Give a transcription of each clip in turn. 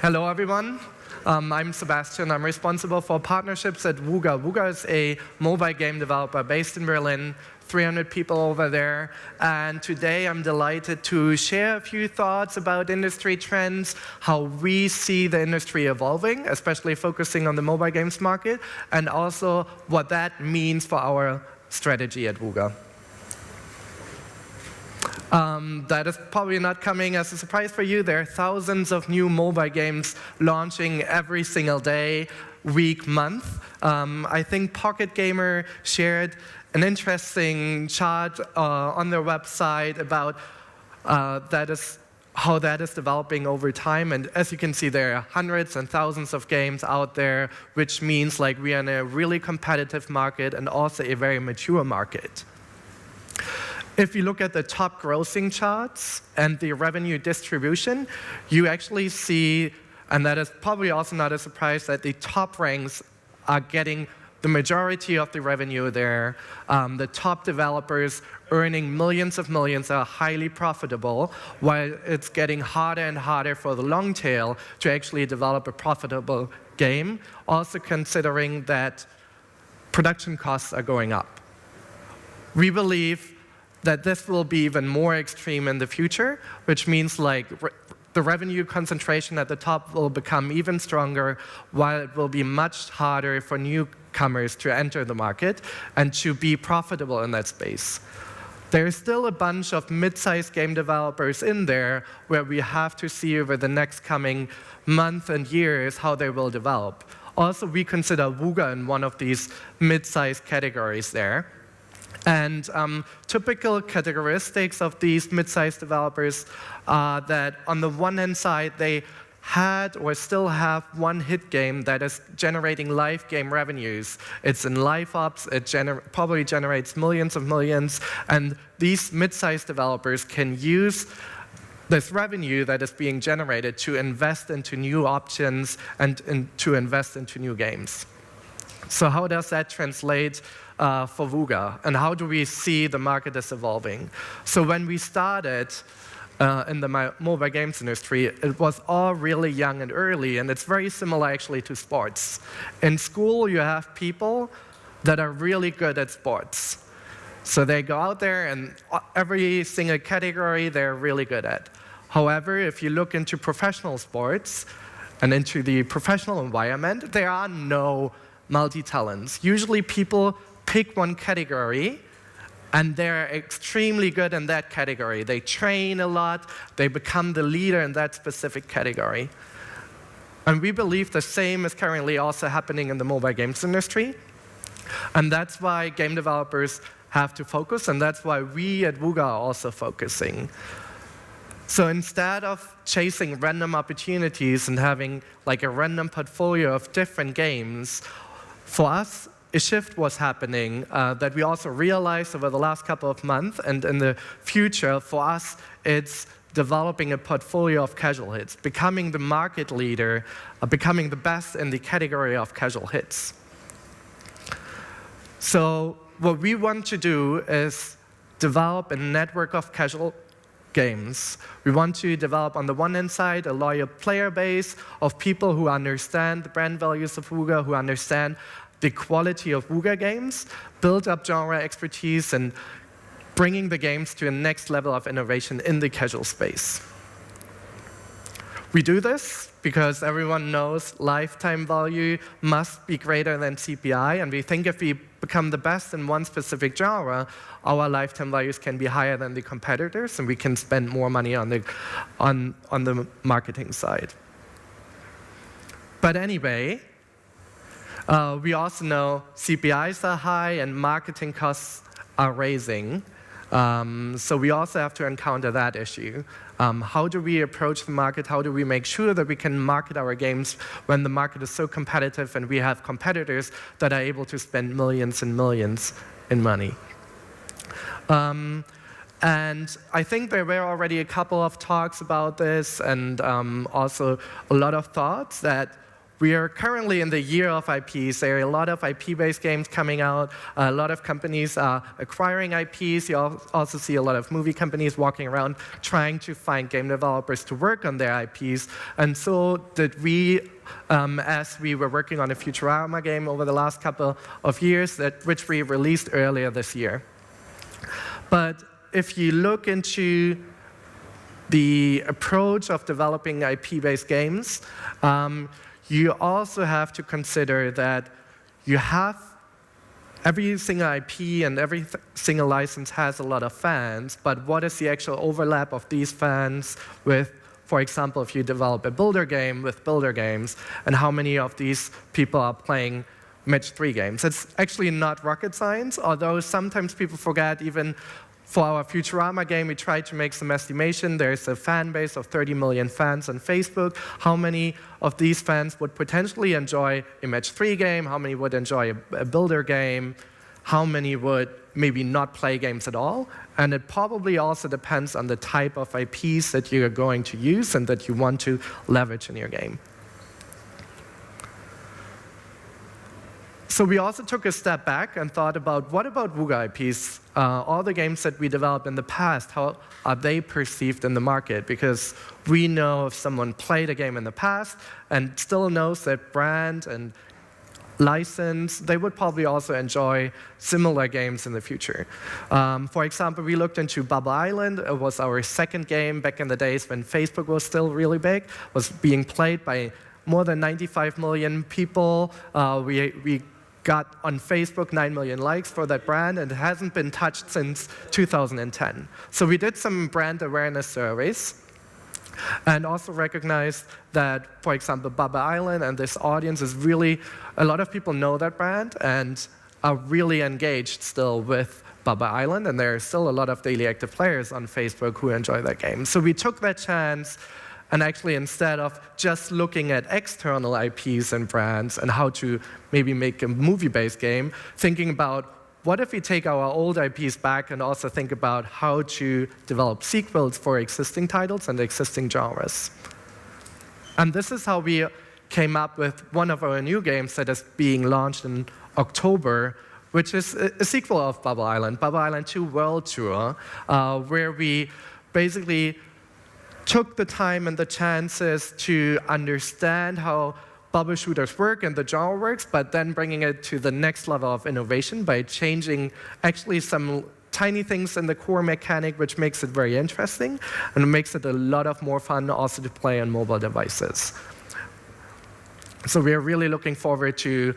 Hello, everyone. I'm Sebastian. I'm responsible for partnerships at Wooga. Wooga is a mobile game developer based in Berlin, 300 people over there. And today I'm delighted to share a few thoughts about industry trends, how we see the industry evolving, especially focusing on the mobile games market, and also what that means for our strategy at Wooga. That is probably not coming as a surprise for you. There are thousands of new mobile games launching every single day, week, month. I think Pocket Gamer shared an interesting chart on their website about how that is developing over time. And as you can see, there are hundreds and thousands of games out there, which means like we are in a really competitive market and also a very mature market. If you look at the top grossing charts and the revenue distribution, you actually see, and that is probably also not a surprise, that the top ranks are getting the majority of the revenue there. The top developers earning millions of millions are highly profitable, while it's getting harder and harder for the long tail to actually develop a profitable game, also considering that production costs are going up. We believe that this will be even more extreme in the future, which means like the revenue concentration at the top will become even stronger, while it will be much harder for newcomers to enter the market and to be profitable in that space. There's still a bunch of mid-sized game developers in there where we have to see over the next coming month and years how they will develop. Also, we consider Wooga in one of these mid-sized categories there. And typical characteristics of these mid-sized developers are that on the one hand side, they had or still have one hit game that is generating live game revenues. It's in live ops, it probably generates millions of millions, and these mid-sized developers can use this revenue that is being generated to invest into new options and to invest into new games. So how does that translate for Wooga, and how do we see the market is evolving? So when we started in the mobile games industry, it was all really young and early, and it's very similar actually to sports. In school, you have people that are really good at sports. So they go out there and every single category they're really good at. However, if you look into professional sports and into the professional environment, there are no multi-talents. Usually people pick one category and they're extremely good in that category. They train a lot, they become the leader in that specific category. And we believe the same is currently also happening in the mobile games industry. And that's why game developers have to focus, and that's why we at Wooga are also focusing. So instead of chasing random opportunities and having like a random portfolio of different games, for us, a shift was happening that we also realized over the last couple of months, and in the future, for us, it's developing a portfolio of casual hits, becoming the market leader, becoming the best in the category of casual hits. So what we want to do is develop a network of casual games. We want to develop, on the one hand side, a loyal player base of people who understand the brand values of Wooga, who understand the quality of Wooga games, build up genre expertise, and bringing the games to a next level of innovation in the casual space. We do this because everyone knows lifetime value must be greater than CPI, and we think if we become the best in one specific genre, our lifetime values can be higher than the competitors, and we can spend more money on the marketing side. But anyway, we also know CPIs are high and marketing costs are rising. So we also have to encounter that issue. How do we approach the market? How do we make sure that we can market our games when the market is so competitive and we have competitors that are able to spend millions and millions in money? And I think there were already a couple of talks about this, and also a lot of thoughts that We are currently in the year of IPs. There are a lot of IP-based games coming out. A lot of companies are acquiring IPs. You also see a lot of movie companies walking around trying to find game developers to work on their IPs. And so did we, as we were working on a Futurama game over the last couple of years, which we released earlier this year. But if you look into the approach of developing IP-based games, you also have to consider that you have every single IP and every single license has a lot of fans, but what is the actual overlap of these fans with, for example, if you develop a builder game with builder games, and how many of these people are playing Match 3 games? It's actually not rocket science, although sometimes people forget. Even for our Futurama game, we tried to make some estimation. There's a fan base of 30 million fans on Facebook. How many of these fans would potentially enjoy a Match 3 game? How many would enjoy a builder game? How many would maybe not play games at all? And it probably also depends on the type of IPs that you're going to use and that you want to leverage in your game. So we also took a step back and thought about, what about Wooga IPs? All the games that we developed in the past, how are they perceived in the market? Because we know if someone played a game in the past and still knows that brand and license, they would probably also enjoy similar games in the future. For example, we looked into Bubble Island. It was our second game back in the days when Facebook was still really big, was being played by more than 95 million people. We got on Facebook 9 million likes for that brand, and it hasn't been touched since 2010. So we did some brand awareness surveys and also recognized that, for example, Bubble Island and this audience is really, a lot of people know that brand and are really engaged still with Bubble Island, and there are still a lot of daily active players on Facebook who enjoy that game. So we took that chance. And actually, instead of just looking at external IPs and brands and how to maybe make a movie-based game, thinking about what if we take our old IPs back and also think about how to develop sequels for existing titles and existing genres. And this is how we came up with one of our new games that is being launched in October, which is a sequel of Bubble Island 2 World Tour, where we basically took the time and the chances to understand how bubble shooters work and the genre works, but then bringing it to the next level of innovation by changing actually some tiny things in the core mechanic, which makes it very interesting and makes it a lot of more fun also to play on mobile devices. So we are really looking forward to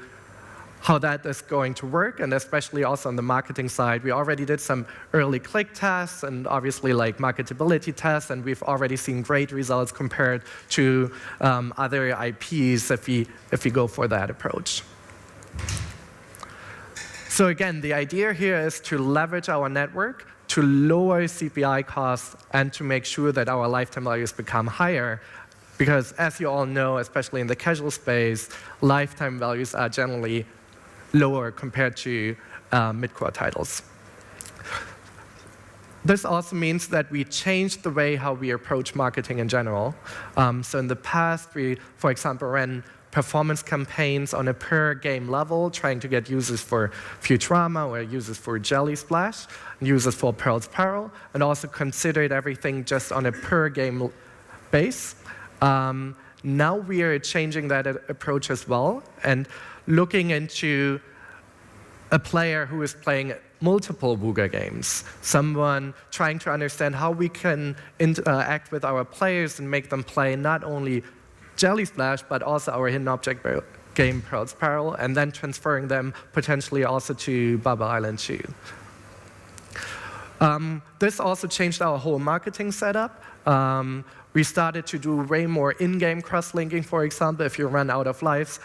how that is going to work, and especially also on the marketing side. We already did some early click tests and obviously like marketability tests, and we've already seen great results compared to other IPs if we go for that approach. So again, the idea here is to leverage our network to lower CPI costs and to make sure that our lifetime values become higher. Because as you all know, especially in the casual space, lifetime values are generally lower compared to mid-core titles. This also means that we changed the way how we approach marketing in general. So in the past, we, for example, ran performance campaigns on a per-game level, trying to get users for Futurama or users for Jelly Splash, users for Pearl's Peril, and also considered everything just on a per-game base. Now we are changing that approach as well and looking into a player who is playing multiple Wooga games, someone trying to understand how we can interact with our players and make them play not only Jelly Splash, but also our hidden object game Pearl's Peril, and then transferring them potentially also to Bubble Island 2. This also changed our whole marketing setup. We started to do way more in-game cross-linking, for example. If you run out of life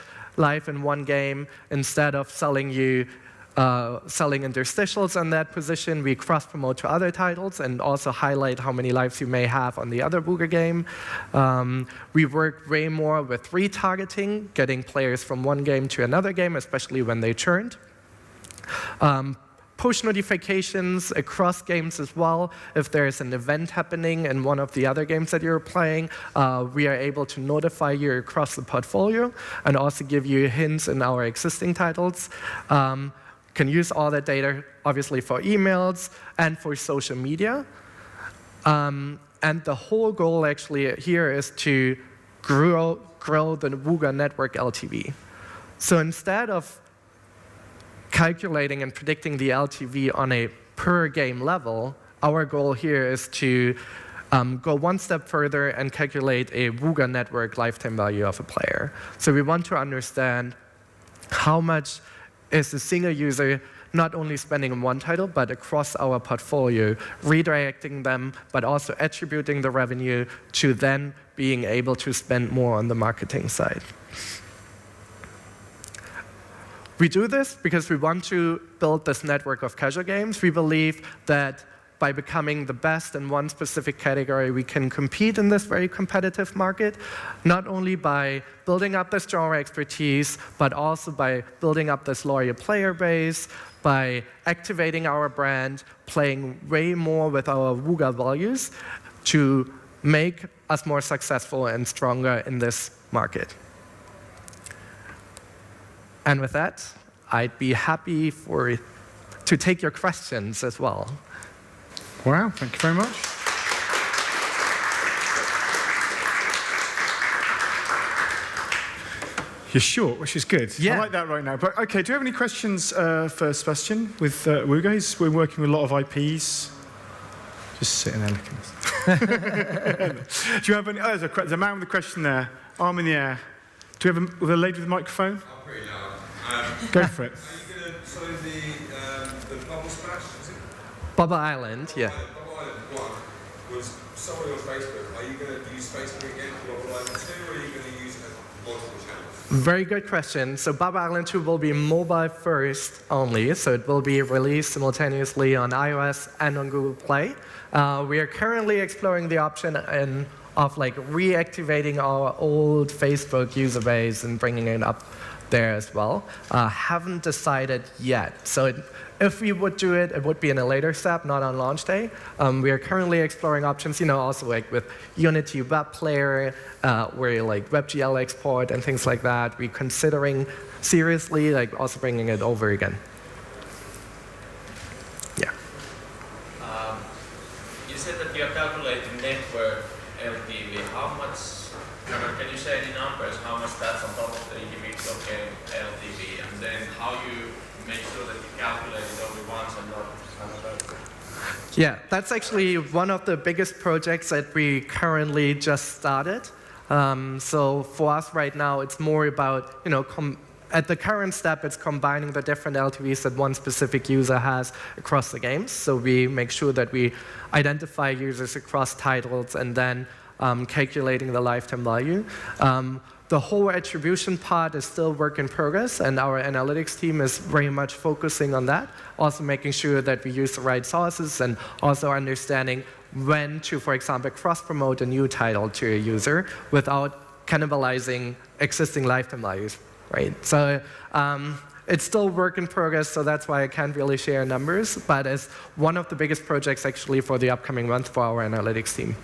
in one game, instead of selling interstitials on that position, we cross-promote to other titles and also highlight how many lives you may have on the other Wooga game. We work way more with retargeting, getting players from one game to another game, especially when they churned. push notifications across games as well. If there's an event happening in one of the other games that you're playing, we are able to notify you across the portfolio and also give you hints in our existing titles. Can use all that data, obviously, for emails and for social media. And the whole goal actually here is to grow the Wooga network LTV. So instead of calculating and predicting the LTV on a per game level, our goal here is to go one step further and calculate a Wooga network lifetime value of a player. So we want to understand how much is a single user not only spending on one title, but across our portfolio, redirecting them, but also attributing the revenue to then being able to spend more on the marketing side. We do this because we want to build this network of casual games. We believe that by becoming the best in one specific category, we can compete in this very competitive market, not only by building up this genre expertise, but also by building up this loyal player base, by activating our brand, playing way more with our Wooga values to make us more successful and stronger in this market. And with that, I'd be happy to take your questions as well. Wow, thank you very much. You're short, which is good. Yeah. I like that right now. But OK, do you have any questions for Sebastian with Wooga? We're working with a lot of IPs. Just sitting there looking. Do you have any? Oh, there's a man with a question there. Arm in the air. Do you have a lady with a microphone? I'm pretty loud. Go for it. Are you going to show the Bubble Splash? Is it? Bubble Island, yeah. Bubble Island 1 was somebody on Facebook. Are you going to use Facebook again for Bubble Island 2, or are you going to use multiple channels? Very good question. So Bubble Island 2 will be mobile first only, so it will be released simultaneously on iOS and on Google Play. We are currently exploring the option of reactivating our old Facebook user base and bringing it up there as well. Haven't decided yet. So if we would do it, it would be in a later step, not on launch day. We are currently exploring options, also with Unity Web Player, where WebGL export and things like that. We're considering seriously also bringing it over again. Yeah. You said that you are calculating network LTV. How much? Can you say any numbers? How much that's on top of the individual game LTV, and then how you make sure that you calculate it only once and not another? Yeah, that's actually one of the biggest projects that we currently just started. So for us right now, it's more about at the current step, it's combining the different LTVs that one specific user has across the games. So we make sure that we identify users across titles and then calculating the lifetime value. The whole attribution part is still work in progress, and our analytics team is very much focusing on that, also making sure that we use the right sources and also understanding when to, for example, cross-promote a new title to a user without cannibalizing existing lifetime values, right? So it's still work in progress, so that's why I can't really share numbers, but it's one of the biggest projects actually for the upcoming month for our analytics team.